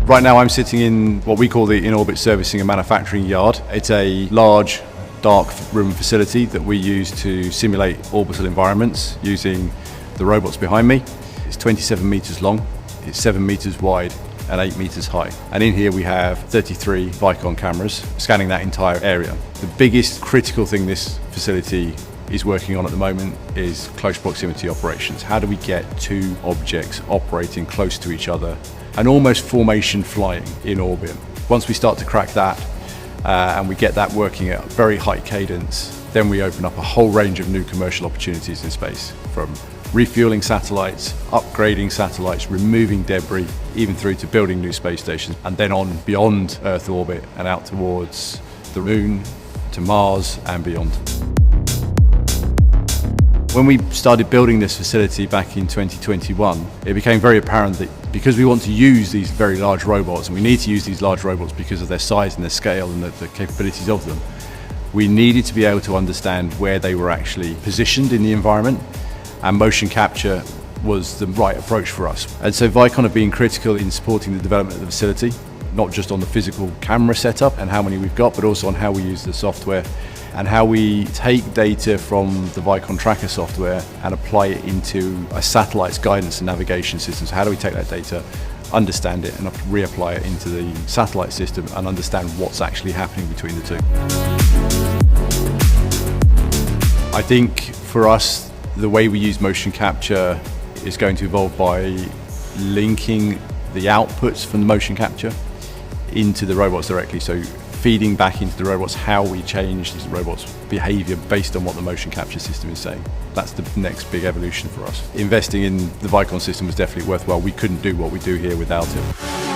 Right now I'm sitting in what we call the in-orbit servicing and manufacturing yard. It's a large, dark room facility that we use to simulate orbital environments using the robots behind me. It's 27 meters long, it's 7 meters wide and 8 meters high. And in here we have 33 Vicon cameras scanning that entire area. The biggest critical thing this facility is working on at the moment is close proximity operations. How do we get two objects operating close to each other and almost formation flying in orbit? Once we start to crack that and we get that working at a very high cadence, then we open up a whole range of new commercial opportunities in space, from refueling satellites, upgrading satellites, removing debris, even through to building new space stations, and then on beyond Earth orbit and out towards the Moon, to Mars and beyond. When we started building this facility back in 2021, it became very apparent that because we want to use these very large robots, and we need to use these large robots because of their size and their scale and the capabilities of them, we needed to be able to understand where they were actually positioned in the environment, and motion capture was the right approach for us. And so Vicon have been critical in supporting the development of the facility, not just on the physical camera setup and how many we've got, but also on how we use the software and how we take data from the Vicon tracker software and apply it into a satellite's guidance and navigation system. So how do we take that data, understand it, and reapply it into the satellite system and understand what's actually happening between the two? I think for us, the way we use motion capture is going to evolve by linking the outputs from the motion capture into the robots directly. So feeding back into the robots how we change the robots' behavior based on what the motion capture system is saying. That's the next big evolution for us. Investing in the Vicon system was definitely worthwhile. We couldn't do what we do here without it.